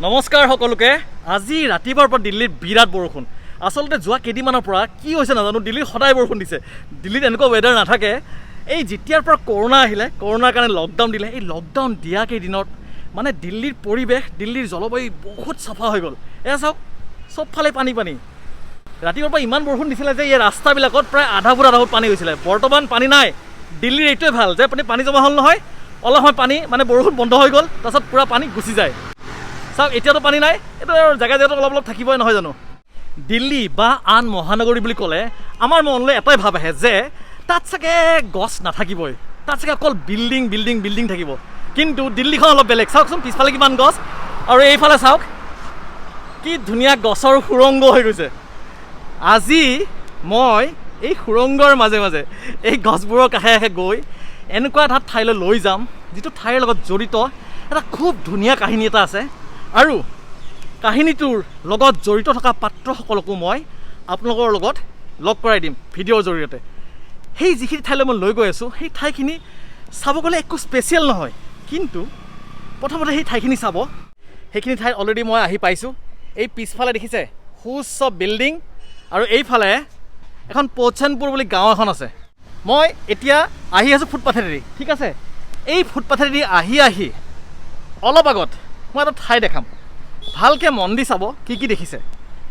নমস্কাৰ সকলোকে। আজি ৰাতিপুৱাৰ পৰা দিল্লীত বিৰাট বৰষুণ। আচলতে যোৱা কেইদিনমানৰ পৰা কি হৈছে নাজানো, দিল্লীত সদায় বৰষুণ দিছে। দিল্লীত এনেকুৱা ৱেডাৰ নাথাকে। এই যেতিয়াৰ পৰা কৰোণা আহিলে, কৰোণাৰ কাৰণে লকডাউন দিলে, এই লকডাউন দিয়া কেইদিনত মানে দিল্লীৰ পৰিৱেশ, দিল্লীৰ জলবায়ু বহুত চাফা হৈ গ'ল। এয়া চাওক, চবফালে পানী পানী। ৰাতিপুৱাৰ পৰা ইমান বৰষুণ দিছিলে যে এই ৰাস্তাবিলাকত প্ৰায় আধা ফুট পানী হৈছিলে। বৰ্তমান পানী নাই। দিল্লীৰ এইটোৱে ভাল যে পানী জমা হ'ল নহয়, অলপ সময় পানী মানে বৰষুণ বন্ধ হৈ গ'ল, তাৰপিছত পূৰা পানী গুচি যায়। চাওক, এতিয়াতো পানী নাই, এইটো জেগা জেগাটো অলপ অলপ থাকিবই নহয় জানো। দিল্লী বা আন মহানগৰী বুলি ক'লে আমাৰ মনলৈ এটাই ভাৱ আহে যে তাত চাগে গছ নাথাকিবই, তাত চাগে অকল বিল্ডিং বিল্ডিং বিল্ডিং থাকিব। কিন্তু দিল্লীখন অলপ বেলেগ। চাওকচোন পিছফালে কিমান গছ, আৰু এইফালে চাওক কি ধুনীয়া গছৰ সুৰংগ হৈ গৈছে। আজি মই এই সুৰংগৰ মাজে মাজে এই গছবোৰৰ কাষে কাষে গৈ এনেকুৱা এটা ঠাইলৈ লৈ যাম, যিটো ঠাইৰ লগত জড়িত এটা খুব ধুনীয়া কাহিনী এটা আছে। আৰু কাহিনীটোৰ লগত জড়িত থকা পাত্ৰসকলকো মই আপোনালোকৰ লগত লগ কৰাই দিম ভিডিঅ'ৰ জৰিয়তে। সেই যিখিনি ঠাইলৈ মই লৈ গৈ আছোঁ, সেই ঠাইখিনি চাব গ'লে একো স্পেচিয়েল নহয়, কিন্তু প্ৰথমতে সেই ঠাইখিনি চাব। সেইখিনি ঠাইত অলৰেডি মই আহি পাইছোঁ। এই পিছফালে দেখিছে সুউচ্চ বিল্ডিং, আৰু এইফালে এখন পৌচনপুৰ বুলি গাঁও এখন আছে। মই এতিয়া আহি আছোঁ ফুটপাথেদি, ঠিক আছে। এই ফুটপাথেদি আহি আহি অলপ আগত মই এটা ঠাই দেখাম। ভালকৈ মন দি চাব কি কি দেখিছে,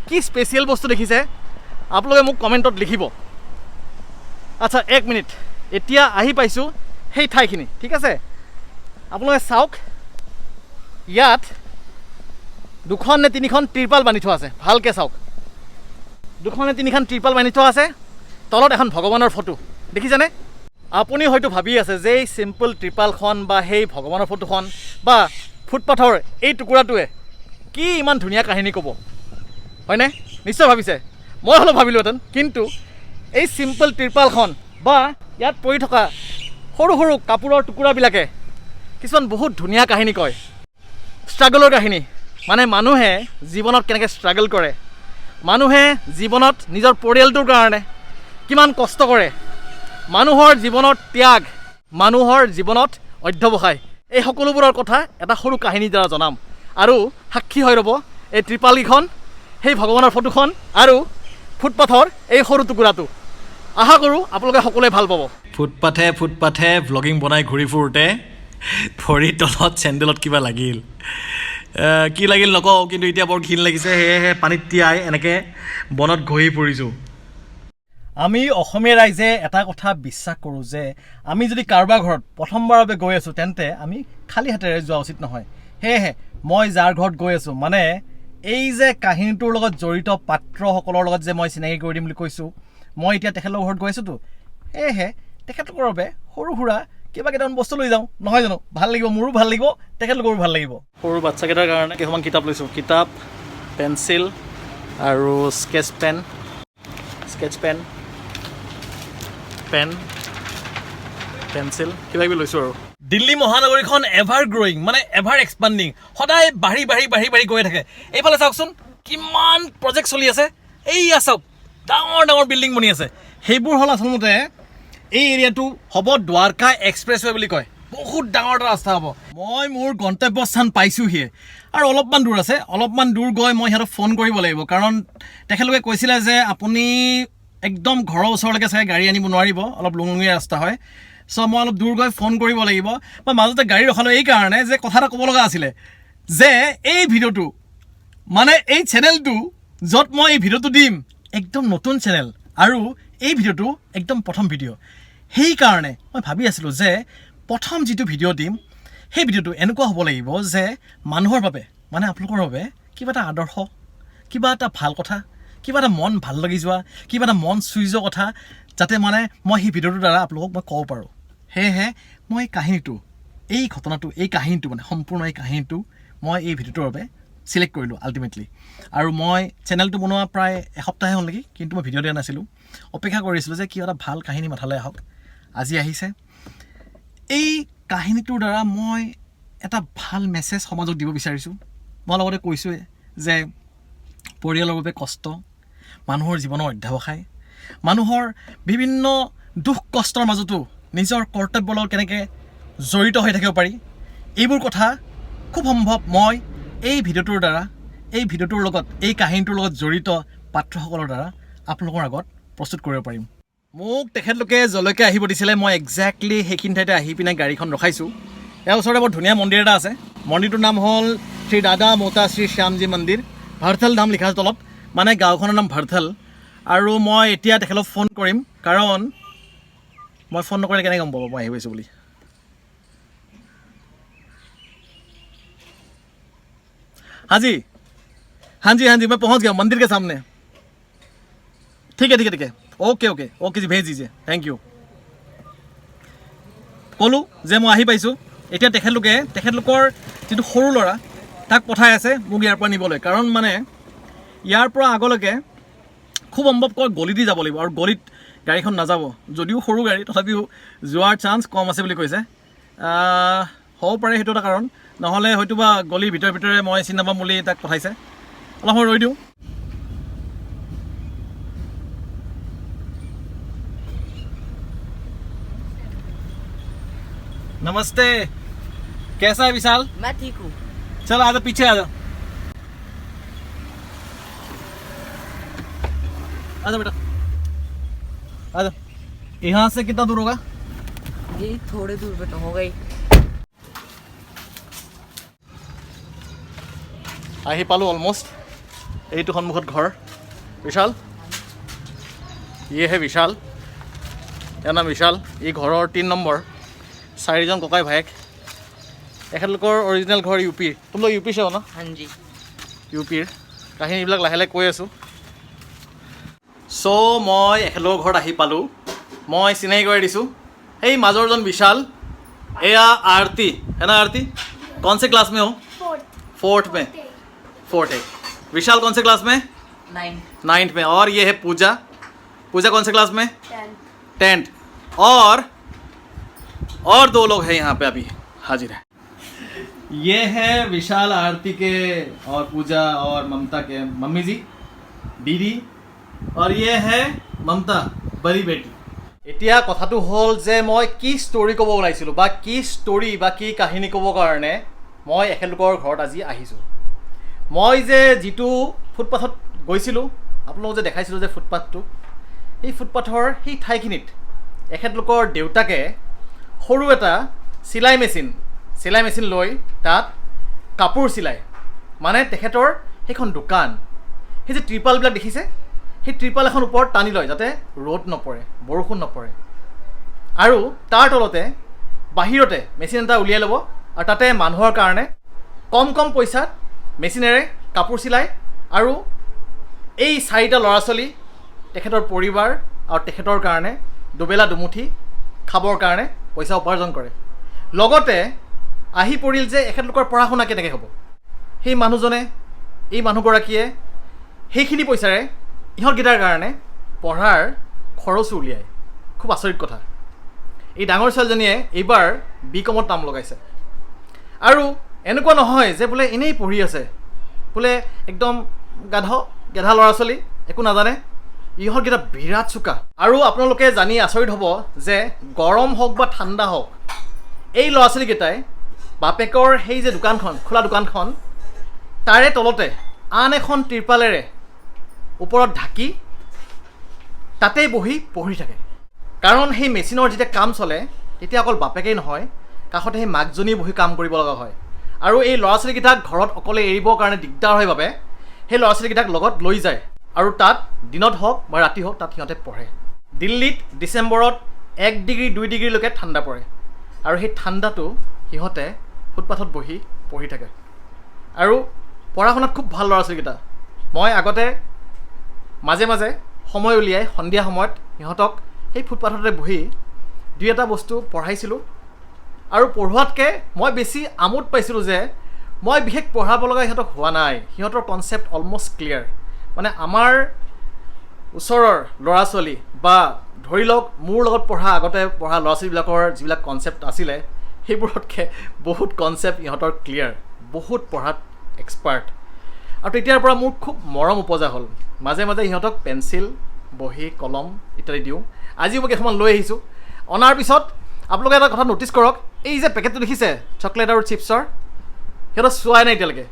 কি স্পেচিয়েল বস্তু দেখিছে আপোনালোকে মোক কমেণ্টত লিখিব। আচ্ছা, এক মিনিট, এতিয়া আহি পাইছোঁ সেই ঠাইখিনি, ঠিক আছে। আপোনালোকে চাওক, ইয়াত দুখন নে তিনিখন ত্ৰিপাল বান্ধি থোৱা আছে। ভালকৈ চাওক, দুখন নে তিনিখন ত্ৰিপাল বান্ধি থোৱা আছে। তলত এখন ভগৱানৰ ফটো দেখিছেনে? আপুনি হয়তো ভাবি আছে যে এই চিম্পল ত্ৰিপালখন বা সেই ভগৱানৰ ফটোখন বা ফুটপাথৰ এই টুকুৰাটোৱে কি ইমান ধুনীয়া কাহিনী ক'ব, হয়নে? নিশ্চয় ভাবিছে, মই হ'লেও ভাবিলোহেঁতেন। কিন্তু এই চিম্পল ত্ৰিপালখন বা ইয়াত পৰি থকা সৰু সৰু কাপোৰৰ টুকুৰাবিলাকে কিছুমান বহুত ধুনীয়া কাহিনী কয়। ষ্ট্ৰাগলৰ কাহিনী, মানে মানুহে জীৱনত কেনেকৈ ষ্ট্ৰাগল কৰে, মানুহে জীৱনত নিজৰ পৰিয়ালটোৰ কাৰণে কিমান কষ্ট কৰে, মানুহৰ জীৱনত ত্যাগ, মানুহৰ জীৱনত অধ্যৱসায়, এই সকলোবোৰৰ কথা এটা সৰু কাহিনীৰ দ্বাৰা জনাম। আৰু সাক্ষী হৈ ৰ'ব এই ত্ৰিপালকেইখন, সেই ভগৱানৰ ফটোখন আৰু ফুটপাথৰ এই সৰু টুকুৰাটো। আশা কৰোঁ আপোনালোকে সকলোৱে ভাল পাব। ফুটপাথে ফুটপাথে ভ্লগিং বনাই ঘূৰি ফুৰোঁতে ভৰিৰ তলত চেণ্ডেলত কিবা লাগিল। কি লাগিল নকওঁ, কিন্তু এতিয়া বৰ ঘিণ লাগিছে। সেয়েহে পানীত তিয়াই এনেকৈ বনত ঘঁহি পৰিছোঁ। আমি অসমীয়া ৰাইজে এটা কথা বিশ্বাস কৰোঁ যে আমি যদি কাৰোবাৰ ঘৰত প্ৰথমবাৰৰ বাবে গৈ আছোঁ, তেন্তে আমি খালী হাতেৰে যোৱা উচিত নহয়। সেয়েহে মই যাৰ ঘৰত গৈ আছোঁ, মানে এই যে কাহিনীটোৰ লগত জড়িত পাত্ৰসকলৰ লগত যে মই চিনাকি কৰি দিম বুলি কৈছোঁ, মই এতিয়া তেখেতৰ ঘৰত গৈ আছোঁতো। সেয়েহে তেখেতলোকৰ বাবে সৰু সুৰা কিবা কেইটামান বস্তু লৈ যাওঁ, নহয় জানো? ভাল লাগিব, মোৰো ভাল লাগিব, তেখেতলোকৰো ভাল লাগিব। সৰু বাচ্চাকেইটাৰ কাৰণে কেইখনমান কিতাপ লৈছোঁ। কিতাপ, পেঞ্চিল আৰু স্কেচ পেন, পেন, পেঞ্চিল, কিবা কিবি লৈছোঁ আৰু। দিল্লী মহানগৰীখন এভাৰ গ্ৰ'য়িং, মানে এভাৰ এক্সপাণ্ডিং, সদায় বাঢ়ি বাঢ়ি বাঢ়ি বাঢ়ি গৈ থাকে। এইফালে চাওকচোন কিমান প্ৰজেক্ট চলি আছে। এইয়া চাওক, ডাঙৰ ডাঙৰ বিল্ডিং বনি আছে। সেইবোৰ হ'ল আচলতে এই এৰিয়াটো হ'ব দ্বাৰকা এক্সপ্ৰেছৱে বুলি কয়। বহুত ডাঙৰ এটা ৰাস্তা হ'ব। মই মোৰ গন্তব্যস্থান পাইছোঁহিয়ে, আৰু অলপমান দূৰ আছে। অলপমান দূৰ গৈ মই সিহঁতক ফোন কৰিব লাগিব, কাৰণ তেখেতলোকে কৈছিলে যে আপুনি একদম ঘৰৰ ওচৰলৈকে চাগে গাড়ী আনিব নোৱাৰিব, অলপ লুঙলুঙীয়া ৰাস্তা হয়। চ' মই অলপ দূৰ গৈ ফোন কৰিব লাগিব। মই মাজতে গাড়ী ৰখালোঁ এইকাৰণে যে কথা এটা ক'ব লগা আছিলে, যে এই ভিডিঅ'টো, মানে এই চেনেলটো য'ত মই এই ভিডিঅ'টো দিম, একদম নতুন চেনেল, আৰু এই ভিডিঅ'টো একদম প্ৰথম ভিডিঅ'। সেইকাৰণে মই ভাবি আছিলোঁ যে প্ৰথম যিটো ভিডিঅ' দিম, সেই ভিডিঅ'টো এনেকুৱা হ'ব লাগিব যে মানুহৰ বাবে, মানে আপোনালোকৰ বাবে কিবা এটা আদৰ্শ, কিবা এটা ভাল কথা, কিবা এটা মন ভাল লাগি যোৱা, কিবা এটা মন চুই যোৱা কথা, যাতে মানে মই সেই ভিডিঅ'টোৰ দ্বাৰা আপোনালোকক মই ক'ব পাৰোঁ। সেয়েহে মই কাহিনীটো, এই ঘটনাটো, এই কাহিনীটো, মানে সম্পূৰ্ণ এই কাহিনীটো মই এই ভিডিঅ'টোৰ বাবে চিলেক্ট কৰিলোঁ আল্টিমেটলি। আৰু মই চেনেলটো বনোৱা প্ৰায় এসপ্তাহে হ'ল নেকি, কিন্তু মই ভিডিঅ' দিয়া নাছিলোঁ। অপেক্ষা কৰিছিলোঁ যে কিবা এটা ভাল কাহিনী মাথালৈ আহক। আজি আহিছে। এই কাহিনীটোৰ দ্বাৰা মই এটা ভাল মেছেজ সমাজক দিব বিচাৰিছোঁ। মই লগতে কৈছোঁৱে যে পৰিয়ালৰ বাবে কষ্ট, মানুহৰ জীৱনৰ অধ্যৱসায়, মানুহৰ বিভিন্ন দুখ কষ্টৰ মাজতো নিজৰ কৰ্তব্যৰ লগত কেনেকৈ জড়িত হৈ থাকিব পাৰি, এইবোৰ কথা খুব সম্ভৱ মই এই ভিডিঅ'টোৰ দ্বাৰা এই কাহিনীটোৰ লগত জড়িত পাত্ৰসকলৰ দ্বাৰা আপোনালোকৰ আগত প্ৰস্তুত কৰিব পাৰিম। মোক তেখেতলোকে যলৈকে আহিব দিছিলে মই একজেক্টলি সেইখিনি ঠাইতে আহি পিনে গাড়ীখন ৰখাইছোঁ। ইয়াৰ ওচৰতে বৰ ধুনীয়া মন্দিৰ এটা আছে। মন্দিৰটোৰ নাম হ'ল শ্ৰী দাদা মোতা শ্ৰী শ্যামজী মন্দিৰ। ভাৰথল ধাম লিখা আছে তলত, মানে গাঁওখনৰ নাম ভাৰথল। আৰু মই এতিয়া তেখেতক ফোন কৰিম, কাৰণ মই ফোন নকৰিলে কেনেকৈ গম পাব মই আহি গৈছোঁ বুলি। हाँ जी मैं पहुंच गया मंदिर के सामने। ठीक है ओके जी भेज दीजिए, थैंक यू। ক'লোঁ যে মই আহি পাইছোঁ। এতিয়া তেখেতলোকৰ যিটো সৰু ল'ৰা তাক পঠাই আছে মোক ইয়াৰ পৰা নিবলৈ, কাৰণ মানে ইয়াৰ পৰা আগলৈকে খুব সম্ভৱকৈ গলি দি যাব লাগিব, আৰু গলিত গাড়ীখন নাযাব। যদিও সৰু গাড়ী তথাপিও যোৱাৰ চান্স কম আছে বুলি কৈছে। হ'ব পাৰে সেইটো এটা কাৰণ, নহ'লে হয়তো বা গলিৰ ভিতৰে মই চিনি নাপাম বুলি তাক পঠাইছে। অলপ সময় ৰৈ দিওঁ। नमस्ते, कैसा है विशाल? मैं ठीक हूँ। चल आ जा, पीछे आ जा बेटा, आ जा। यहाँ से कितना दूर होगा? ये थोड़े दूर पे तो हो गई। আহি পালোঁ অলমষ্ট। এইটো সন্মুখত ঘৰ বিশাল। ये है विशाल, ইয়াৰ নাম বিশাল। এই ঘৰৰ 3 নম্বৰ, 4জন ককাই ভায়েক। এখেতলোকৰ অৰিজিনেল ঘৰ ইউপিৰ। তুম লোক ইউপি से हो ना? हाँ जी। ইউপিৰ কাহিনীবিলাক লাহে লাহে কৈ আছোঁ। চ' মই এখেতলোকৰ ঘৰত আহি পালোঁ। মই চিনাকি কৰি দিছোঁ, এই মাজৰজন বিশাল, এয়া आरती है ना। आरती कौन से क्लास में हो? फोर्थ में। फोर्थ है। विशाल कौन से क्लास में? 9th में। और ये है पूजा कौन से क्लास में? 10th। और 2 लोग हैं यहाँ पे अभी हाजिर है। ये है विशाल आरती के और पूजा और ममता के मम्मी जी, दीदी, और ये है ममता बड़ी बेटी। এতিয়া কথাটো হ'ল যে মই কি ষ্টৰি ক'ব ওলাইছিলোঁ, বা কি ষ্টৰি বা কি কাহিনী ক'বৰ কাৰণে মই এখেতলোকৰ ঘৰত আজি আহিছোঁ। মই যে যিটো ফুটপাথত গৈছিলোঁ, আপোনালোকক যে দেখাইছিলোঁ যে ফুটপাথটো, সেই ফুটপাথৰ সেই ঠাইখিনিত এখেতলোকৰ দেউতাকে সৰু এটা চিলাই মেচিন লৈ তাত কাপোৰ চিলায়। মানে তেখেতৰ সেইখন দোকান, সেই যে ত্ৰিপালবিলাক দেখিছে, সেই ত্ৰিপাল এখন ওপৰত টানি লয় যাতে ৰ'দ নপৰে, বৰষুণ নপৰে। আৰু তাৰ তলতে বাহিৰতে মেচিন এটা উলিয়াই ল'ব, আৰু তাতে মানুহৰ কাৰণে কম পইচাত মেচিনেৰে কাপোৰ চিলায়। আৰু এই 4টা ল'ৰা ছোৱালী, তেখেতৰ পৰিবাৰ আৰু তেখেতৰ কাৰণে দুবেলা দুমুঠি খাবৰ কাৰণে পইচা উপাৰ্জন কৰে। লগতে আহি পৰিল যে এখেতলোকৰ পঢ়া শুনা কেনেকৈ হ'ব। সেই মানুহজনে, এই মানুহগৰাকীয়ে সেইখিনি পইচাৰে ইহঁতকেইটাৰ কাৰণে পঢ়াৰ খৰচো উলিয়ায়। খুব আচৰিত কথা। এই ডাঙৰ ছোৱালীজনীয়ে এইবাৰ BComত নাম লগাইছে। আৰু এনেকুৱা নহয় যে বোলে এনেই পঢ়ি আছে, বোলে একদম গেধা ল'ৰা ছোৱালী, একো নাজানে। ইহঁতকেইটা বিৰাট চোকা। আৰু আপোনালোকে জানি আচৰিত হ'ব যে গৰম হওক বা ঠাণ্ডা হওক, এই ল'ৰা ছোৱালীকেইটাই বাপেকৰ সেই যে খোলা দোকানখন, তাৰে তলতে আন এখন ত্ৰিপালেৰে ওপৰত ঢাকি তাতেই বহি পঢ়ি থাকে। কাৰণ সেই মেচিনৰ যেতিয়া কাম চলে, তেতিয়া অকল বাপেকেই নহয়, কাষতে সেই মাকজনী বহি কাম কৰিব লগা হয়। আৰু এই ল'ৰা ছোৱালীকেইটাক ঘৰত অকলে এৰিবৰ কাৰণে দিগদাৰ হয় বাবে সেই ল'ৰা ছোৱালীকেইটাক লগত লৈ যায়, আৰু তাত দিনত হওক বা ৰাতি হওক তাত সিহঁতে পঢ়ে। দিল্লীত ডিচেম্বৰত 1 ডিগ্ৰী 2 ডিগ্ৰীলৈকে ঠাণ্ডা পৰে, আৰু সেই ঠাণ্ডাটো সিহঁতে ফুটপাথত বহি পঢ়ি থাকে। আৰু পঢ়া শুনাত খুব ভাল ল'ৰা ছোৱালীকেইটা। মই আগতে মাজে মাজে সময় উলিয়াই সন্ধিয়া সময়ত সিহঁতক সেই ফুটপাথতে বহি 2-এটা বস্তু পঢ়াইছিলোঁ। আৰু পঢ়োৱাতকৈ মই বেছি আমোদ পাইছিলোঁ যে মই বিশেষ পঢ়াব লগা সিহঁতক হোৱা নাই। সিহঁতৰ কনচেপ্ট অলমষ্ট ক্লিয়াৰ। মানে আমাৰ ওচৰৰ ল'ৰা ছোৱালী বা ধৰি লওক মোৰ লগত আগতে পঢ়া ল'ৰা ছোৱালীবিলাকৰ যিবিলাক কনচেপ্ট আছিলে, সেইবোৰতকৈ বহুত কনচেপ্ট ইহঁতৰ ক্লিয়াৰ, বহুত পঢ়াত এক্সপাৰ্ট। আৰু তেতিয়াৰ পৰা মোৰ খুব মৰম উপজা হ'ল। মাজে মাজে সিহঁতক পেঞ্চিল, বহি, কলম ইত্যাদি দিওঁ। আজিও মই কেইখনমান লৈ আহিছোঁ। অনাৰ পিছত আপোনালোকে এটা কথা ন'টিছ কৰক, এই যে পেকেটটো দেখিছে চকলেট আৰু চিপছৰ, সিহঁতক চোৱাই নাই এতিয়ালৈকে।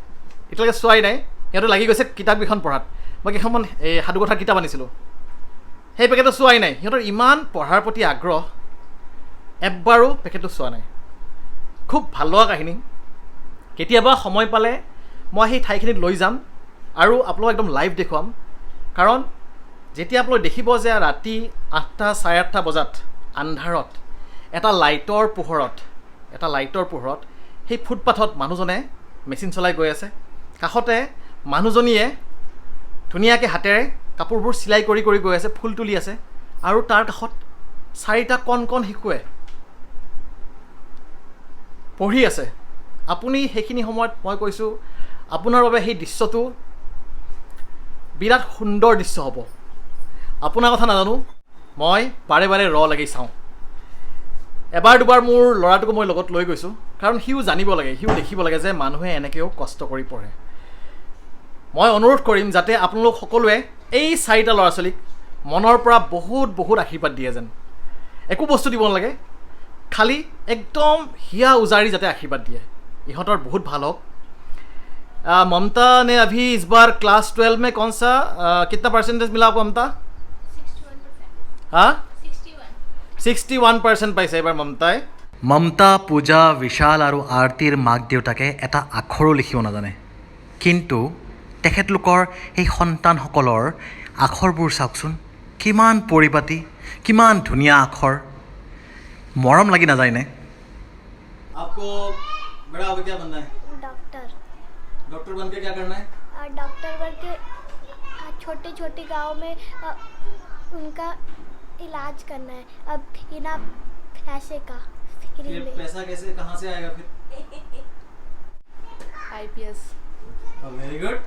এতিয়ালৈকে চোৱাই নাই সিহঁতে লাগি গৈছে কিতাপকেইখন পঢ়াত মই কেইখনমান এই সাধুকথাৰ কিতাপ আনিছিলোঁ সেই পেকেটটো চোৱাই নাই সিহঁতৰ ইমান পঢ়াৰ প্ৰতি আগ্ৰহ এবাৰো পেকেটটো চোৱা নাই খুব ভাল লগা কাহিনী কেতিয়াবা সময় পালে মই সেই ঠাইখিনিত লৈ যাম আৰু আপোনালোকক একদম লাইভ দেখুৱাম কাৰণ যেতিয়া আপোনালোকে দেখিব যে ৰাতি 8টা 8:30 বজাত আন্ধাৰত এটা লাইটৰ পোহৰত সেই ফুটপাথত মানুহজনে মেচিন চলাই গৈ আছে কাষতে মানুহজনীয়ে ধুনীয়াকৈ হাতেৰে কাপোৰবোৰ চিলাই কৰি গৈ আছে ফুল তুলি আছে আৰু তাৰ কাষত 4টা কণ শিশুৱে পঢ়ি আছে আপুনি সেইখিনি সময়ত মই কৈছোঁ আপোনাৰ বাবে সেই দৃশ্যটো বিৰাট সুন্দৰ দৃশ্য হ'ব আপোনাৰ কথা নাজানো মই বাৰে বাৰে লাগি চাওঁ এবাৰ দুবাৰ মোৰ ল'ৰাটোকো মই লগত লৈ গৈছোঁ কাৰণ সিও জানিব লাগে সিও দেখিব লাগে যে মানুহে এনেকৈও কষ্ট কৰি পঢ়ে মই অনুৰোধ কৰিম যাতে আপোনালোক সকলোৱে এই 4টা ল'ৰা ছোৱালীক মনৰ পৰা বহুত আশীৰ্বাদ দিয়ে যেন একো বস্তু দিব নালাগে খালি একদম হিয়া উজাৰি যাতে আশীৰ্বাদ দিয়ে ইহঁতৰ বহুত ভাল হওক ममता ने अभी इस बार क्लास 12 में कौन सा कितना परसेंटेज मिला आपको ममता 61%। हाँ 61% পাইছে এবাৰ মমতাই মমতা পূজা বিশাল আৰু আৰতিৰ মাক দেউতাকে এটা আখৰো লিখিব নাজানে কিন্তু তেখেতলোকৰ এই সন্তানসকলৰ আখৰবোৰ চাওকচোন কিমান পৰিপাটি কিমান ধুনীয়া আখৰ মৰম লাগি নাযায়নে आपको बड़ा होकर क्या बनना है डॉक्टर बन के क्या करना है डॉक्टर बन के छोटे छोटे गांव में उनका इलाज करना है अब बिना पैसे का फ्री में पैसा कैसे कहाँ से आएगा फिर IPS वेरी गुड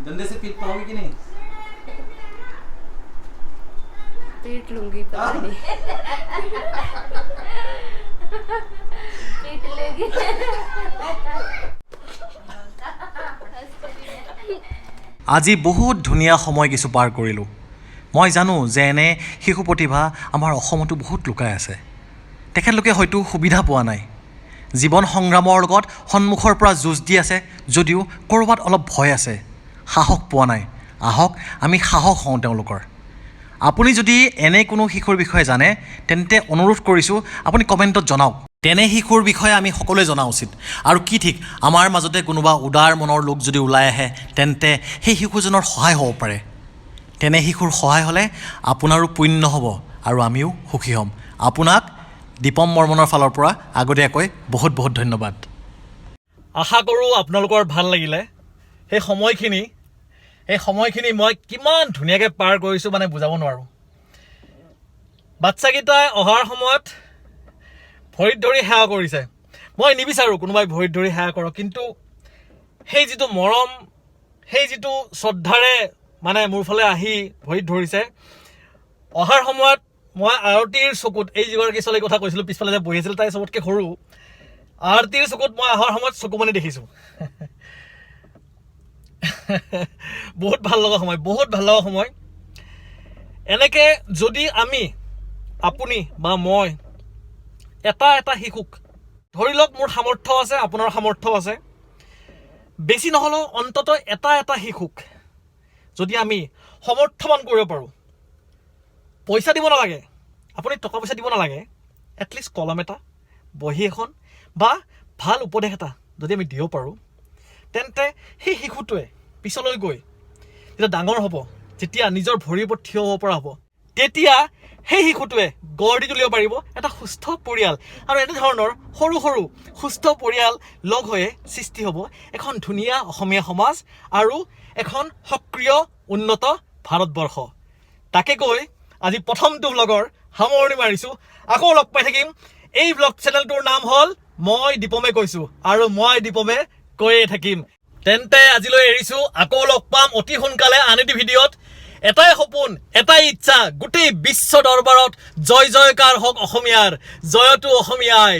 धंधे से पीट पाओगे कि नहीं पीट लूंगी पता नहीं पीट लेगी আজি বহুত ধুনীয়া সময় কিছু পাৰ কৰিলোঁ মই জানো যে এনে শিশু প্ৰতিভা আমাৰ অসমতো বহুত লুকাই আছে তেখেতলোকে হয়তো সুবিধা পোৱা নাই জীৱন সংগ্ৰামৰ লগত সন্মুখৰ পৰা যুঁজ দি আছে যদিও ক'ৰবাত অলপ ভয় আছে সাহস পোৱা নাই আহক আমি সাহস হওঁ তেওঁলোকৰ আপুনি যদি এনে কোনো শিশুৰ বিষয়ে জানে তেন্তে অনুৰোধ কৰিছোঁ আপুনি কমেণ্টত জনাওক তেনে শিশুৰ বিষয়ে আমি সকলোৱে জনা উচিত আৰু কি ঠিক আমাৰ মাজতে কোনোবা উদাৰ মনৰ লোক যদি ওলাই আহে তেন্তে সেই শিশুজনৰ সহায় হ'ব পাৰে তেনে শিশুৰ সহায় হ'লে আপোনাৰো পুণ্য হ'ব আৰু আমিও সুখী হ'ম আপোনাক দীপম বৰ্মনৰ ফালৰ পৰা আগতীয়াকৈ বহুত ধন্যবাদ আশা কৰোঁ আপোনালোকৰ ভাল লাগিলে সেই সময়খিনি মই কিমান ধুনীয়াকৈ পাৰ কৰিছোঁ মানে বুজাব নোৱাৰোঁ বাচ্চাকেইটাই অহাৰ সময়ত ভৰিত ধৰি সেৱা কৰিছে মই নিবিচাৰোঁ কোনোবাই ভৰিত ধৰি সেৱা কৰক কিন্তু সেই যিটো মৰম সেই যিটো শ্ৰদ্ধাৰে মানে মোৰ ফালে আহি ভৰিত ধৰিছে অহাৰ সময়ত মই আৰতিৰ চকুত এই যিগৰাকী ছোৱালীৰ কথা কৈছিলোঁ পিছফালে যে বহি আছিল তাই চবতকৈ সৰু আৰতিৰ চকুত মই অহাৰ সময়ত চকুপানী দেখিছোঁ বহুত ভাল লগা সময় এনেকৈ যদি আপুনি বা মই এটা শিশুক ধৰি লওক মোৰ সামৰ্থ্য আছে আপোনাৰ সামৰ্থ্য আছে বেছি নহ'লেও অন্ততঃ এটা শিশুক যদি আমি সমৰ্থবান কৰিব পাৰোঁ পইচা দিব নালাগে আপুনি টকা পইচা দিব নালাগে এটলিষ্ট কলম এটা বহী এখন বা ভাল উপদেশ এটা যদি আমি দিব পাৰোঁ তেন্তে সেই শিশুটোৱে পিছলৈ গৈ যেতিয়া ডাঙৰ হ'ব যেতিয়া নিজৰ ভৰিৰ ওপৰত থিয় হ'ব পৰা হ'ব তেতিয়া সেই শিশুটোৱে গঢ় দি তুলিব পাৰিব এটা সুস্থ পৰিয়াল আৰু এনেধৰণৰ সৰু সুস্থ পৰিয়াল লগ হৈ সৃষ্টি হ'ব এখন ধুনীয়া অসমীয়া সমাজ আৰু এখন সক্ৰিয় উন্নত ভাৰতবৰ্ষ তাকে কৈ আজি প্ৰথমটো ব্লগৰ সামৰণি মাৰিছোঁ আকৌ লগ পাই থাকিম এই ব্লগ চেনেলটোৰ নাম হ'ল মই দীপমে কৈছোঁ আৰু মই দীপমে কৈয়ে থাকিম তেন্তে আজিলৈ এৰিছোঁ আকৌ লগ পাম অতি সোনকালে আন এটি ভিডিঅ'ত এটাই সপোন এটাই ইচ্ছা গোটেই বিশ্ব দৰবাৰত জয় জয়কাৰ হওক অসমীয়াৰ জয়তো অসমীয়াই